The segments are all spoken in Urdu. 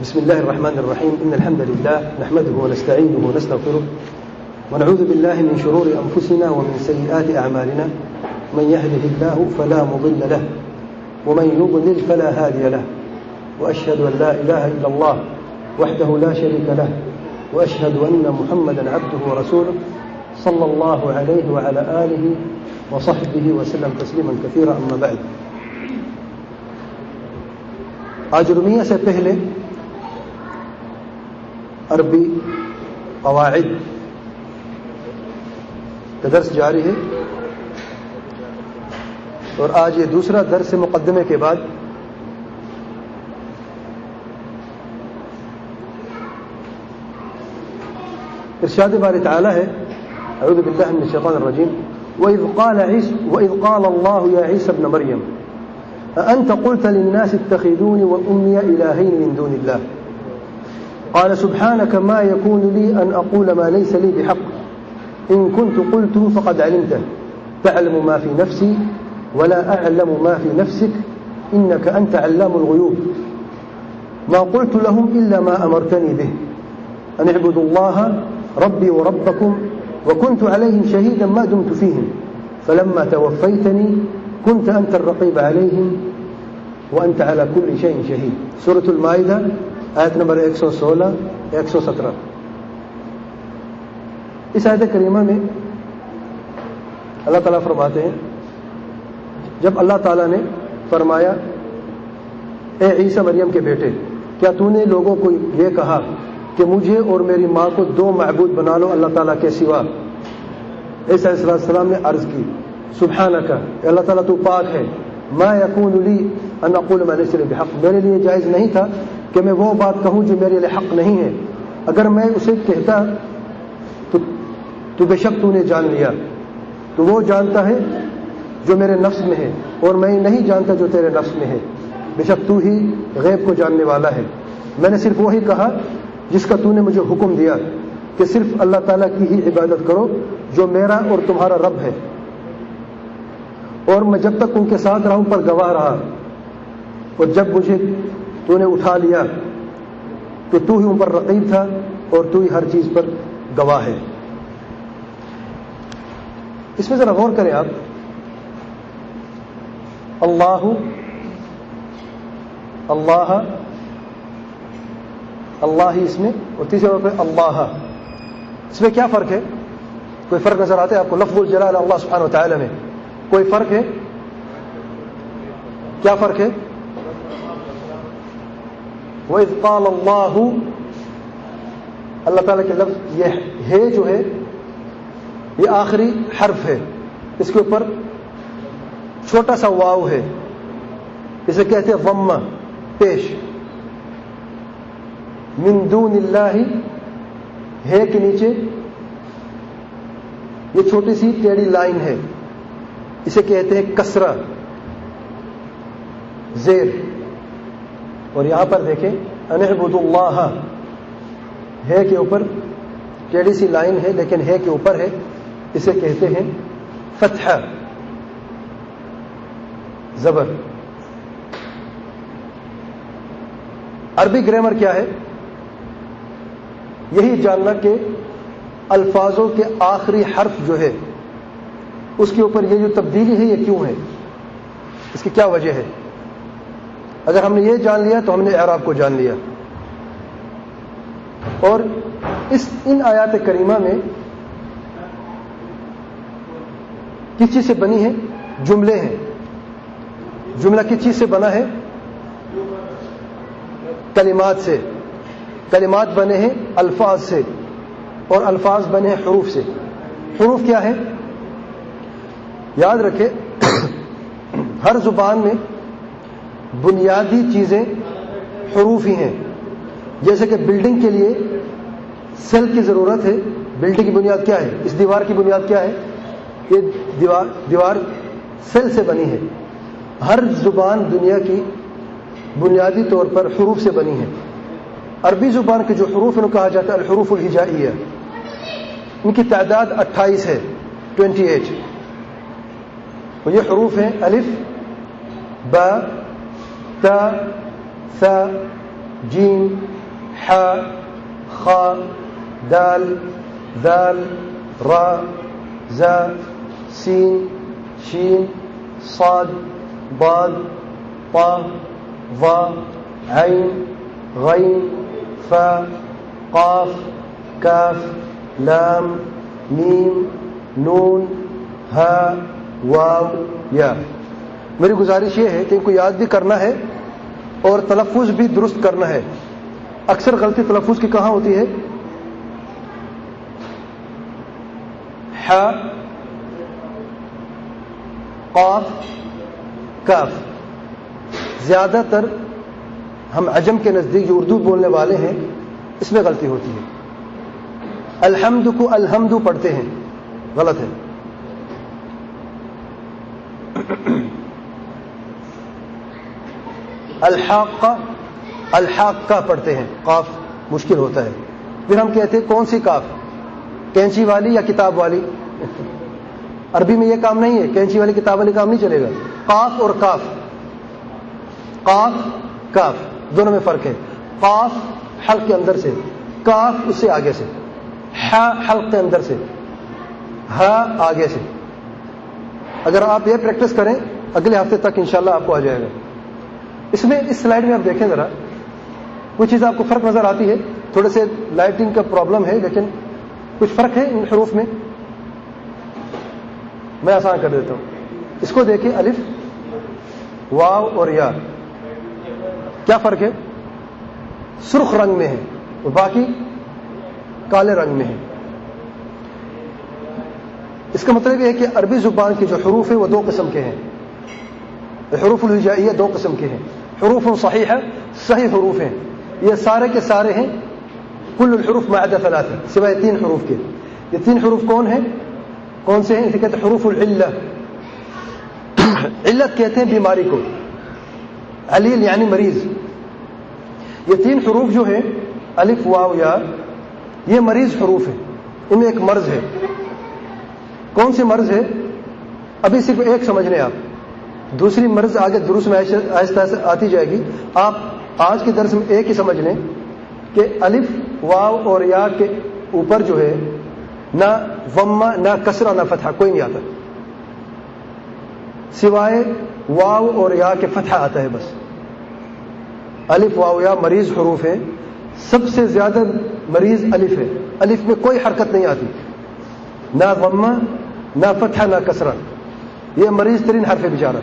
بسم الله الرحمن الرحيم. إن الحمد لله نحمده ونستعينه ونستغفره ونعوذ بالله من شرور أنفسنا ومن سيئات أعمالنا. من يهده الله فلا مضل له ومن يضلل فلا هادي له. وأشهد أن لا إله إلا الله وحده لا شريك له وأشهد أن محمدا عبده ورسوله صلى الله عليه وعلى آله وصحبه وسلم تسليما كثيرا. أما بعد. آج رمیہ سے پہلے عربی قواعد کا درس جاری ہے اور آج یہ دوسرا درس مقدمے کے بعد ارشاد باری تعالی ہے. اعوذ باللہ من الشیطان الرجیم. وَإِذْ قَالَ اللَّهُ يَا عِيسَى ابْنَ مَرْيَمَ أَأَنْتَ قُلْتَ لِلنَّاسِ اتَّخِذُونِي وَأُمِّيَ إِلَٰهَيْنِ مِن دُونِ اللَّهِ قال سبحانك ما يكون لي أن أقول ما ليس لي بحق إن كنت قلته فقد علمته تعلم ما في نفسي ولا أعلم ما في نفسك إنك أنت علام الغيوب ما قلت لهم إلا ما أمرتني به أن اعبدوا الله ربي وربكم وكنت عليهم شهيدا ما دمت فيهم فلما توفيتني كنت أنت الرقيب عليهم وأنت على كل شيء شهيد. سورة المائدہ آیت نمبر 116-117. اس آیت کریمہ میں اللہ تعالیٰ فرماتے ہیں, جب اللہ تعالیٰ نے فرمایا اے عیسیٰ مریم کے بیٹے, کیا تو نے لوگوں کو یہ کہا کہ مجھے اور میری ماں کو دو معبود بنا لو اللہ تعالیٰ کے سوا؟ عیسیٰ علیہ السلام نے عرض کی سبحانک, اللہ تعالیٰ تو پاک ہے, ما یکون لی ان اقول ما لیس لی بحق, میرے لیے جائز نہیں تھا کہ میں وہ بات کہوں جو میرے لیے حق نہیں ہے. اگر میں اسے کہتا تو بے شک تو نے جان لیا, تو وہ جانتا ہے جو میرے نفس میں ہے اور میں نہیں جانتا جو تیرے نفس میں ہے, بے شک تو ہی غیب کو جاننے والا ہے. میں نے صرف وہی کہا جس کا تو نے مجھے حکم دیا کہ صرف اللہ تعالیٰ کی ہی عبادت کرو جو میرا اور تمہارا رب ہے, اور میں جب تک ان کے ساتھ رہا ان پر گواہ رہا, اور جب مجھے تو نے اٹھا لیا تو تو ہی ان پر رقیب تھا اور تو ہی ہر چیز پر گواہ ہے. اس میں ذرا غور کریں آپ. اللہ اللہ اللہ ہی اس میں, اور تیسرے طور پہ اللہ, اس میں کیا فرق ہے؟ کوئی فرق نظر آتا ہے آپ کو؟ لفظ الجلال اللہ سبحانہ وتعالی میں کوئی فرق ہے؟ کیا فرق ہے؟ وَإِذْ قَالَ اللَّهُ, اللہ تعالیٰ کے لفظ یہ ہے جو ہے یہ آخری حرف ہے, اس کے اوپر چھوٹا سا واو ہے, اسے کہتے ہیں ضمہ پیش. من دون اللہ ہے کے نیچے یہ چھوٹی سی ٹیڑھی لائن ہے, اسے کہتے ہیں کسرہ زیر. اور یہاں پر دیکھیں ان اعبدوا اللہ, ہے کے اوپر ٹیڑھی سی لائن ہے لیکن ہے کے اوپر ہے, اسے کہتے ہیں فتحہ زبر. عربی گرامر کیا ہے؟ یہی جاننا کہ الفاظوں کے آخری حرف جو ہے اس کے اوپر یہ جو تبدیلی ہے یہ کیوں ہے, اس کی کیا وجہ ہے. اگر ہم نے یہ جان لیا تو ہم نے اعراب کو جان لیا. اور ان آیات کریمہ میں کس چیز سے بنی ہے؟ جملے ہیں. جملہ کس چیز سے بنا ہے؟ کلمات سے. کلمات بنے ہیں الفاظ سے, اور الفاظ بنے ہیں حروف سے. حروف کیا ہے؟ یاد رکھیں ہر زبان میں بنیادی چیزیں حروف ہی ہیں. جیسے کہ بلڈنگ کے لیے سیل کی ضرورت ہے. بلڈنگ کی بنیاد کیا ہے؟ اس دیوار کی بنیاد کیا ہے؟ یہ دیوار سیل سے بنی ہے. ہر زبان دنیا کی بنیادی طور پر حروف سے بنی ہے. عربی زبان کے جو حروف ہیں کہا جاتا ہے الحروف الہجائیہ. ان کی تعداد 28 ہے, 28. یہ حروف ہیں الف با تا ثا جیم ح خا دال ذال را زا سین شین صاد ضاد طا ظا عین غین فا قاف کاف لام میم نون ہا واو یا. میری گزارش یہ ہے کہ ان کو یاد بھی کرنا ہے اور تلفظ بھی درست کرنا ہے. اکثر غلطی تلفظ کی کہاں ہوتی ہے؟ ح قاف کاف. زیادہ تر ہم عجم کے نزدیک جو اردو بولنے والے ہیں اس میں غلطی ہوتی ہے. الحمد کو الحمد پڑھتے ہیں، غلط ہے. الحاق الحاقہ پڑھتے ہیں، قاف مشکل ہوتا ہے. پھر ہم کہتے ہیں کون سی کاف، کینچی والی یا کتاب والی؟ عربی میں یہ کام نہیں ہے، کینچی والی کتاب والی کام نہیں چلے گا. قاف اور کاف، قاف کاف دونوں میں فرق ہے. قاف حلق کے اندر سے، کاف اس سے آگے سے، ح حلق کے اندر سے، ہا آگے سے. اگر آپ یہ پریکٹس کریں اگلے ہفتے تک انشاءاللہ آپ کو آ جائے گا. اس میں اس سلائیڈ میں آپ دیکھیں ذرا، کچھ چیز آپ کو فرق نظر آتی ہے. تھوڑے سے لائٹنگ کا پرابلم ہے لیکن کچھ فرق ہے ان حروف میں. میں آسان کر دیتا ہوں. اس کو دیکھیں، الف واو اور یا، کیا فرق ہے؟ سرخ رنگ میں ہے اور باقی کالے رنگ میں ہے. اس کا مطلب یہ ہے کہ عربی زبان کے جو حروف ہیں وہ دو قسم کے ہیں. حروف الہجائیہ دو قسم کے ہیں. حروف صحیح ہے، صحیح حروف ہیں، یہ سارے کے سارے ہیں. کل الحروف ما عدا ثلاثہ، سوائے تین حروف کے. یہ تین حروف کون ہیں؟ کون سے ہیں؟ اسے کہتے ہیں حروف العلہ. علت کہتے ہیں بیماری کو، علیل یعنی مریض. یہ تین حروف جو ہیں الف واو یا، یہ مریض حروف ہیں. ان میں ایک مرض ہے. کون سی مرض ہے؟ ابھی صرف ایک سمجھ لیں آپ، دوسری مرض آگے دروس میں آہستہ آہستہ آتی جائے گی. آپ آج کے درس میں ایک ہی سمجھ لیں کہ الف واو اور یا کے اوپر جو ہے نہ ضمہ نہ کسرہ نہ فتحہ کوئی نہیں آتا، سوائے واو اور یا کے فتحہ آتا ہے بس. الف واو یا مریض حروف ہیں. سب سے زیادہ مریض الف ہے. الف میں کوئی حرکت نہیں آتی، نہ ضمہ نہ فتحہ نہ کسرہ. یہ مریض ترین حرف ہے بیچارہ.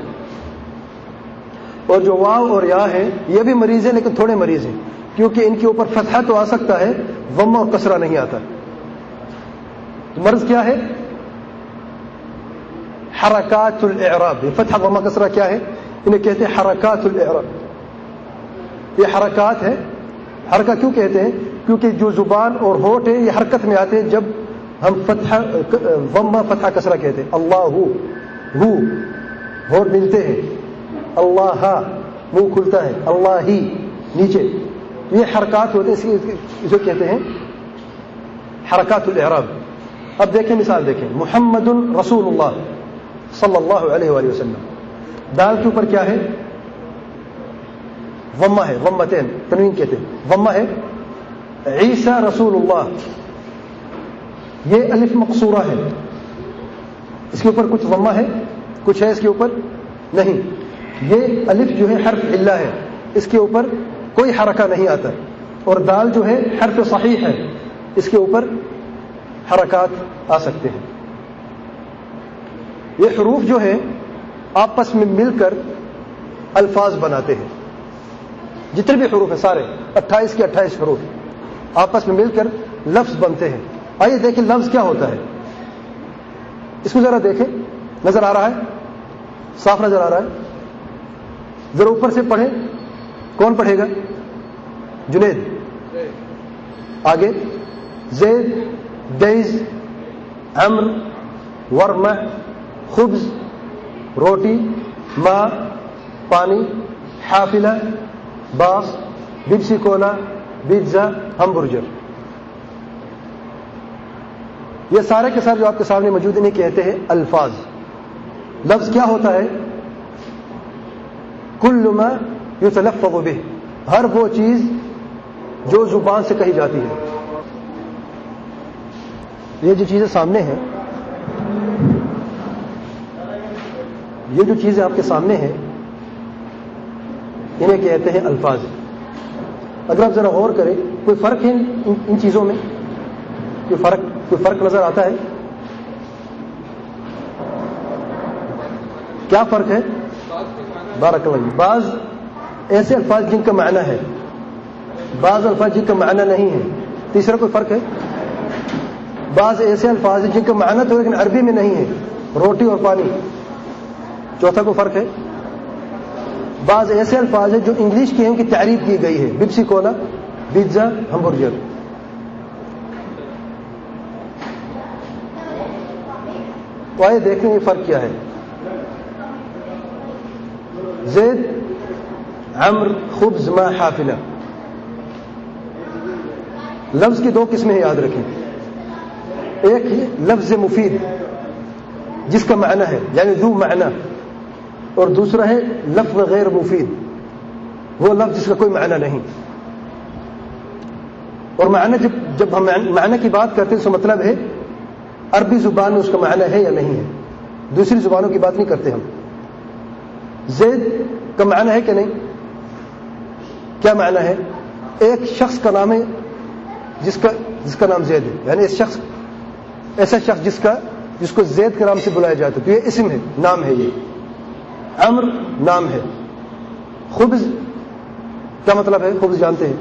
اور جو واو اور یا ہیں یہ بھی مریض ہیں لیکن تھوڑے مریض ہیں، کیونکہ ان کے اوپر فتحہ تو آ سکتا ہے، ضمہ اور کسرہ نہیں آتا. تو مرض کیا ہے؟ حرکات الاعراب. یہ فتحہ ضمہ کسرہ کیا ہے؟ انہیں کہتے ہیں حرکات الاعراب. یہ حرکات ہے. حرکہ کیوں کہتے ہیں؟ کیونکہ جو زبان اور ہونٹ ہے یہ حرکت میں آتے ہیں جب ہم فتحہ ضمہ فتحہ کسرہ کہتے ہیں. اللہ ہو ہونٹ ملتے ہیں، اللہ منہ کھلتا ہے، اللہ ہی نیچے. یہ حرکات ہوتے ہیں، اسے کہتے ہیں حرکات الاعراب. اب دیکھیں مثال دیکھیں، محمد رسول اللہ صلی اللہ علیہ وآلہ وسلم. دال کے اوپر کیا ہے؟ ضمہ ہے، ضمتین تنوین کہتے ہیں، ضمہ ہے. عیسیٰ رسول اللہ، یہ الف مقصورہ ہے، اس کے اوپر کچھ ضمہ ہے، کچھ ہے اس کے اوپر نہیں. یہ الف جو ہے حرف علہ ہے، اس کے اوپر کوئی حرکہ نہیں آتا. اور دال جو ہے حرف صحیح ہے، اس کے اوپر حرکات آ سکتے ہیں. یہ حروف جو ہے آپس میں مل کر الفاظ بناتے ہیں. جتنے بھی حروف ہیں سارے 28 کے 28 حروف آپس میں مل کر لفظ بنتے ہیں. آئیے دیکھیں لفظ کیا ہوتا ہے. اس کو ذرا دیکھیں، نظر آ رہا ہے؟ صاف نظر آ رہا ہے؟ ذرا اوپر سے پڑھیں. کون پڑھے گا؟ جنید. آگے زید، دیز، عمر، ورمہ، خبز روٹی، ماء پانی، حافلہ باص، بپسی کولا، پیزا، ہمبرگر. یہ سارے کے سارے جو آپ کے سامنے موجود انہیں کہتے ہیں الفاظ. لفظ کیا ہوتا ہے؟ کل ما یتلفظ به، ہر وہ چیز جو زبان سے کہی جاتی ہے. یہ جو چیزیں سامنے ہیں، یہ جو چیزیں آپ کے سامنے ہیں، انہیں کہتے ہیں الفاظ. اگر آپ ذرا غور کریں، کوئی فرق ہے ان چیزوں میں؟ کوئی فرق نظر آتا ہے؟ کیا فرق ہے؟ بارک اللہ. بعض ایسے الفاظ جن کا معنی ہے، بعض الفاظ جن کا معنی نہیں ہے. تیسرا کوئی فرق ہے؟ بعض ایسے الفاظ ہیں جن کا معنی تو لیکن عربی میں نہیں ہے، روٹی اور پانی. چوتھا کوئی فرق ہے؟ بعض ایسے الفاظ ہیں جو انگلش کے ہیں، ان کی تعریف کی گئی ہے، پیپسی کولا، پیزا، ہمبرگر. تو آئے دیکھیں یہ فرق کیا ہے. زید، عمر، خبز، ما، حافلہ. لفظ کی دو قسمیں یاد رکھیں. ایک ہے لفظ مفید جس کا معنی ہے، یعنی ذو معنی، اور دوسرا ہے لفظ غیر مفید، وہ لفظ جس کا کوئی معنی نہیں. اور معنی جب ہم معنی کی بات کرتے ہیں تو مطلب ہے عربی زبان میں اس کا معنی ہے یا نہیں ہے، دوسری زبانوں کی بات نہیں کرتے ہم. زید کا معنی ہے کہ نہیں؟ کیا معنی ہے؟ ایک شخص کا نام ہے جس کا نام زید ہے، یعنی ایسا شخص جس کو زید کے نام سے بلایا جاتا ہے، تو یہ اسم ہے، نام ہے. یہ عمر نام ہے. خبز کیا مطلب ہے؟ خبز جانتے ہیں،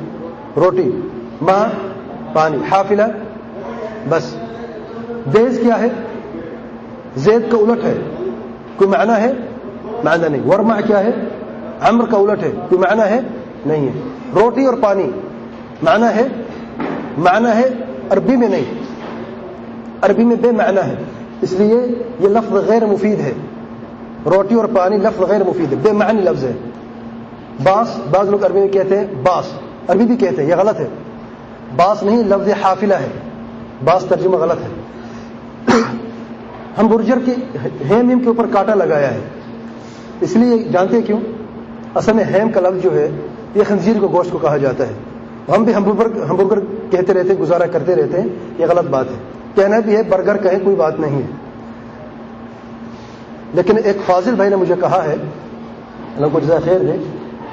روٹی. ماں پانی. حافلہ بس. بیز کیا ہے؟ زید کا الٹ ہے، کوئی معنی ہے؟ معنی نہیں. ورما کیا ہے؟ عمر کا الٹ ہے، کوئی معنی ہے؟ نہیں ہے. روٹی اور پانی معنی ہے؟ معنی ہے عربی میں نہیں، عربی میں بے معنی ہے، اس لیے یہ لفظ غیر مفید ہے. روٹی اور پانی لفظ غیر مفید ہے، بے معنی لفظ ہے. باس، بعض لوگ عربی میں کہتے ہیں باس، عربی بھی کہتے ہیں، یہ غلط ہے. باس نہیں، لفظ حافلہ ہے، باس ترجمہ غلط ہے. ہم برجر کی ہیم کے اوپر کانٹا لگایا ہے، اس لیے جانتے ہیں کیوں؟ اصل میں ہیم کا لفظ جو ہے یہ خنزیر کو گوشت کو کہا جاتا ہے. ہم بھی ہمبرگر کہتے رہتے ہیں، گزارا کرتے رہتے ہیں، یہ غلط بات ہے. کہنا بھی ہے برگر کہیں، کوئی بات نہیں ہے. لیکن ایک فاضل بھائی نے مجھے کہا ہے، اللہ کو جزائے خیر دے،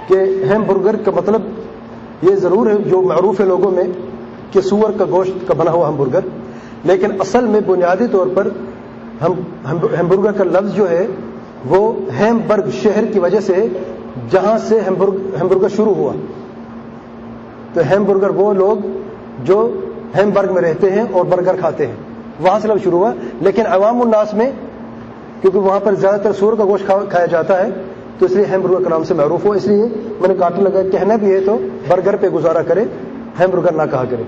کہ ہیم برگر کا مطلب یہ ضرور ہے جو معروف ہے لوگوں میں کہ سور کا گوشت کا بنا ہوا ہم برگر، لیکن اصل میں بنیادی طور پر ہم برگر کا لفظ جو ہے وہ ہیم برگ شہر کی وجہ سے جہاں سے ہم برگر شروع ہوا. تو ہیم برگر وہ لوگ جو ہیم برگ میں رہتے ہیں اور برگر کھاتے ہیں، وہاں سے لفظ شروع ہوا. لیکن عوام الناس میں کیونکہ وہاں پر زیادہ تر سور کا گوشت کھایا جاتا ہے تو اس لیے ہیم برگر کے نام سے معروف ہو. اس لیے میں نے کانٹا لگایا، کہنا بھی ہے تو برگر پہ گزارا کرے، ہیم برگر نہ کہا کرے.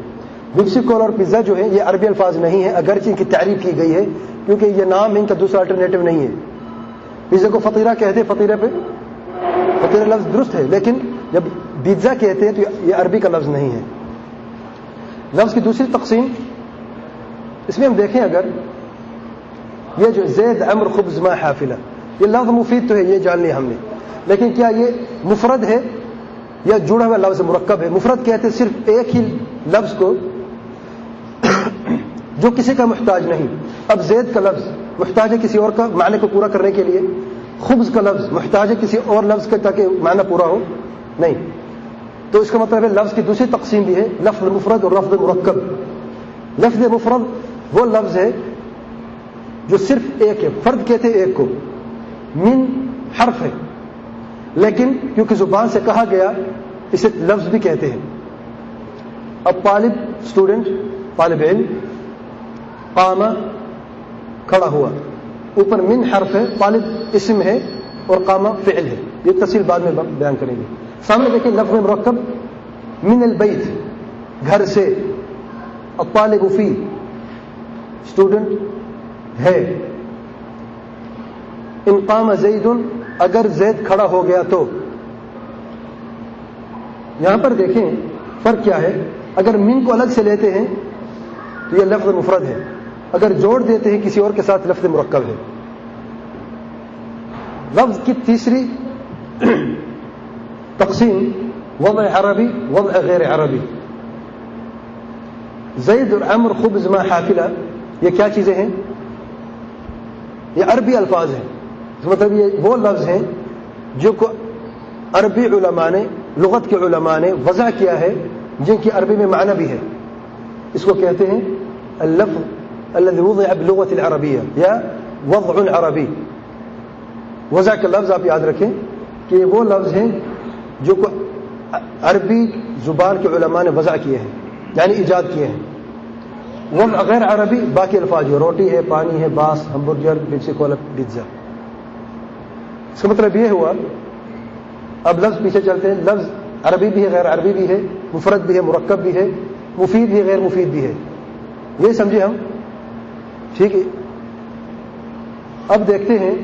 پیپسی کولا اور پیزا جو ہے یہ عربی الفاظ نہیں ہے، اگرچہ ان کی تعریف کی گئی ہے کیونکہ یہ نام ان کا دوسرا الٹرنیٹو نہیں ہے. پیزا کو فطیرہ کہتے ہیں، فطیرہ پہ فطیرہ لفظ درست ہے، لیکن جب پیزا کہتے ہیں تو یہ عربی کا لفظ نہیں ہے. لفظ کی دوسری تقسیم اس میں ہم دیکھیں، اگر یہ جو زید، عمر، خبز، ما، حافلہ، یہ لفظ مفید تو ہے، یہ جان لیا ہم نے، لیکن کیا یہ مفرد ہے یا جڑا ہوا لفظ مرکب ہے؟ مفرد کہتے ہیں صرف ایک ہی لفظ کو جو کسی کا محتاج نہیں. اب زید کا لفظ محتاج ہے کسی اور کا معنی کو پورا کرنے کے لیے، خبز کا لفظ محتاج ہے کسی اور لفظ کا تاکہ معنی پورا ہو نہیں. تو اس کا مطلب ہے لفظ کی دوسری تقسیم بھی ہے، لفظ مفرد اور لفظ مرکب. لفظ مفرد وہ لفظ ہے جو صرف ایک ہے، فرد کہتے ہیں ایک کو، من حرف ہے، لیکن کیونکہ زبان سے کہا گیا اسے لفظ بھی کہتے ہیں. اب طالب، اسٹوڈنٹ، طالب علم، قام کھڑا ہوا، اوپر من حرف ہے، طالب اسم ہے اور قام فعل ہے. یہ تفصیل بعد میں بیان کریں گے. سامنے دیکھیں لفظ مرکب، من البیت، گھر سے، الطالب فی، اسٹوڈنٹ ہے. ان قام زید، اگر زید کھڑا ہو گیا تو. یہاں پر دیکھیں فرق کیا ہے. اگر من کو الگ سے لیتے ہیں تو یہ لفظ مفرد ہے، اگر جوڑ دیتے ہیں کسی اور کے ساتھ لفظ مرکب ہے. لفظ کی تیسری تقسیم وضع عربی، وضع غیر عربی. زید اور عمر خبز ما حافلہ، یہ کیا چیزیں ہیں؟ یہ عربی الفاظ ہیں، مطلب یہ وہ لفظ ہیں جو کو عربی علماء نے، لغت کے علماء نے وضع کیا ہے، جن کی عربی میں معنی بھی ہے. اس کو کہتے ہیں اللفظ الذي وضع باللغة العربية یا وضع عربی. وضع کا لفظ آپ یاد رکھیں کہ یہ وہ لفظ ہیں جو کو عربی زبان کے علماء نے وضع کیے ہیں، یعنی ایجاد کیے ہیں. وضع غیر عربی باقی الفاظ جو روٹی ہے، پانی ہے، باس، ہمبرگر، پیپسی کولا، پیزا. اس کا مطلب یہ ہوا، اب لفظ پیچھے چلتے ہیں. لفظ عربی بھی ہے، غیر عربی بھی ہے، مفرد بھی ہے، مرکب بھی ہے، مفید بھی، غیر مفید بھی ہے. یہ سمجھے ہم؟ ٹھیک ہے. اب دیکھتے ہیں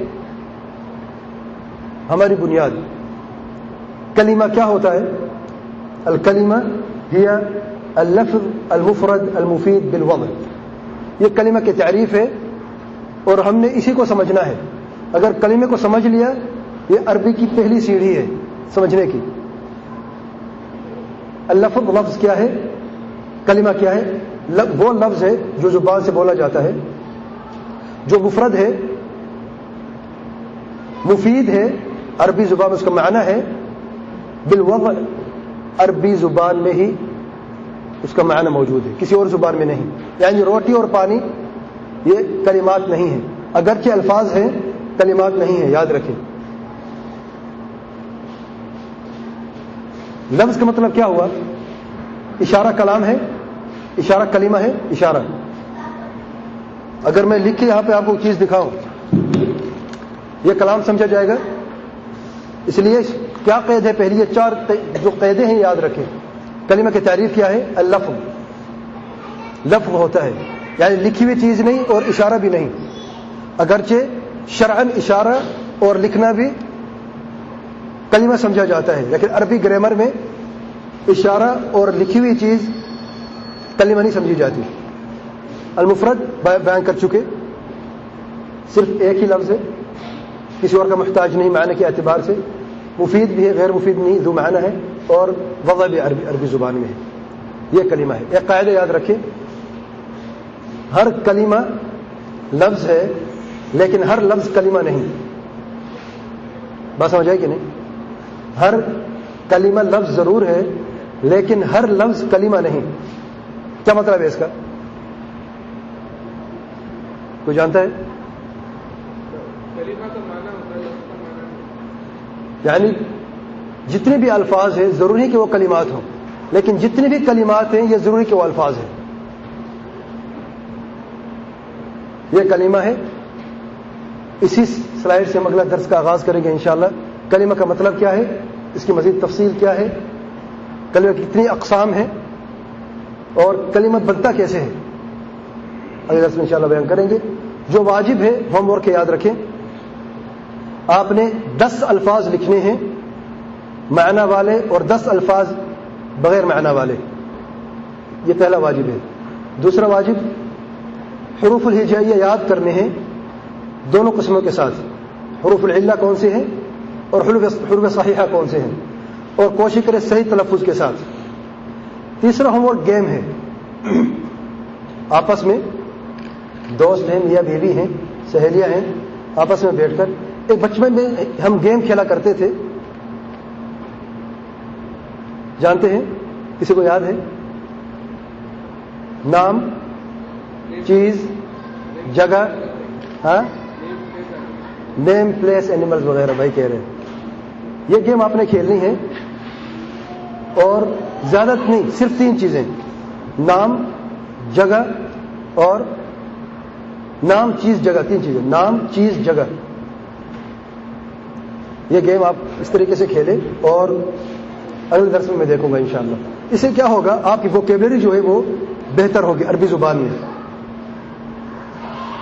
ہماری بنیاد کلمہ کیا ہوتا ہے. الکلمہ ہی اللفظ المفرد المفید بالوضع. یہ کلمہ کی تعریف ہے اور ہم نے اسی کو سمجھنا ہے. اگر کلمے کو سمجھ لیا، یہ عربی کی پہلی سیڑھی ہے سمجھنے کی. اللفظ لفظ کیا ہے، کلمہ کیا ہے؟ وہ لفظ ہے جو زبان سے بولا جاتا ہے، جو مفرد ہے، مفید ہے، عربی زبان میں اس کا معنی ہے، بالوضع عربی زبان میں ہی اس کا معنی موجود ہے، کسی اور زبان میں نہیں. یعنی روٹی اور پانی یہ کلمات نہیں ہیں، اگرچہ الفاظ ہیں، کلمات نہیں ہیں. یاد رکھیں. لفظ کا مطلب کیا ہوا؟ اشارہ کلام ہے، اشارہ کلمہ ہے. اشارہ اگر میں لکھ کے یہاں پہ آپ کو چیز دکھاؤں، یہ کلام سمجھا جائے گا. اس لیے کیا قید ہے؟ پہلی یہ چار جو قیدیں ہیں یاد رکھیں. کلمہ کی تعریف کیا ہے؟ اللفظ. لفظ ہوتا ہے یعنی لکھی ہوئی چیز نہیں اور اشارہ بھی نہیں. اگرچہ شرعاً اشارہ اور لکھنا بھی کلمہ سمجھا جاتا ہے، لیکن عربی گرامر میں اشارہ اور لکھی ہوئی چیز کلمہ نہیں سمجھی جاتی. المفرد بیان کر چکے، صرف ایک ہی لفظ ہے، کسی اور کا محتاج نہیں معنی کے اعتبار سے. مفید بھی ہے، غیر مفید نہیں، دو معنی ہے، اور وضع بھی عربی زبان میں ہے. یہ کلمہ ہے. ایک قاعدہ یاد رکھیں، ہر کلمہ لفظ ہے لیکن ہر لفظ کلمہ نہیں. بات سمجھ آئی کہ نہیں؟ ہر کلمہ لفظ ضرور ہے لیکن ہر لفظ کلمہ نہیں. کیا مطلب ہے اس کا؟ کوئی جانتا ہے؟ کلمہ کا معنی ہوتا ہے، لفظ کا معنی نہیں. یعنی جتنے بھی الفاظ ہیں ضروری کہ وہ کلمات ہوں، لیکن جتنے بھی کلمات ہیں یہ ضروری کہ وہ الفاظ ہیں. یہ کلمہ ہے. اسی سلائیڈ سے ہم اگلا درس کا آغاز کریں گے انشاءاللہ. کلمہ کا مطلب کیا ہے، اس کی مزید تفصیل کیا ہے، کلمہ کی کتنی اقسام ہیں، اور کلمہ بنتا کیسے ہے، اگلے درس میں انشاءاللہ بیان کریں گے. جو واجب ہے ہوم ورک یاد رکھیں. آپ نے 10 الفاظ لکھنے ہیں معنی والے اور 10 الفاظ بغیر معنی والے. یہ پہلا واجب ہے. دوسرا واجب حروف الہجائیہ یاد کرنے ہیں دونوں قسموں کے ساتھ. حروف العلہ کون سے ہیں اور حروف صحیحہ کون سے ہیں، اور کوشش کریں صحیح تلفظ کے ساتھ. تیسرا ہوم ورک گیم ہے. آپس میں دوست ہیں، میاں بیوی ہیں، سہیلیاں ہیں، آپس میں بیٹھ کر ایک بچپن میں ہم گیم کھیلا کرتے تھے. جانتے ہیں؟ کسی کو یاد ہے؟ نام، چیز، جگہ، ہاں، نیم، پلیس، اینیملز وغیرہ. بھائی کہہ رہے ہیں یہ گیم آپ نے کھیلنی ہے، اور زیادہ نہیں، صرف 3 چیزیں: نام، جگہ اور نام، چیز، جگہ. 3 چیزیں: نام، چیز، جگہ. یہ گیم آپ اس طریقے سے کھیلیں اور اگلے درس میں دیکھوں گا انشاءاللہ. اس سے کیا ہوگا، آپ کی ووکیبلری جو ہے وہ بہتر ہوگی عربی زبان میں.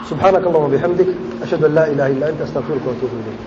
سبحانک اللہم و بحمدک، اشہد ان لا الہ الا انت، استغفرک و اتوب الیک.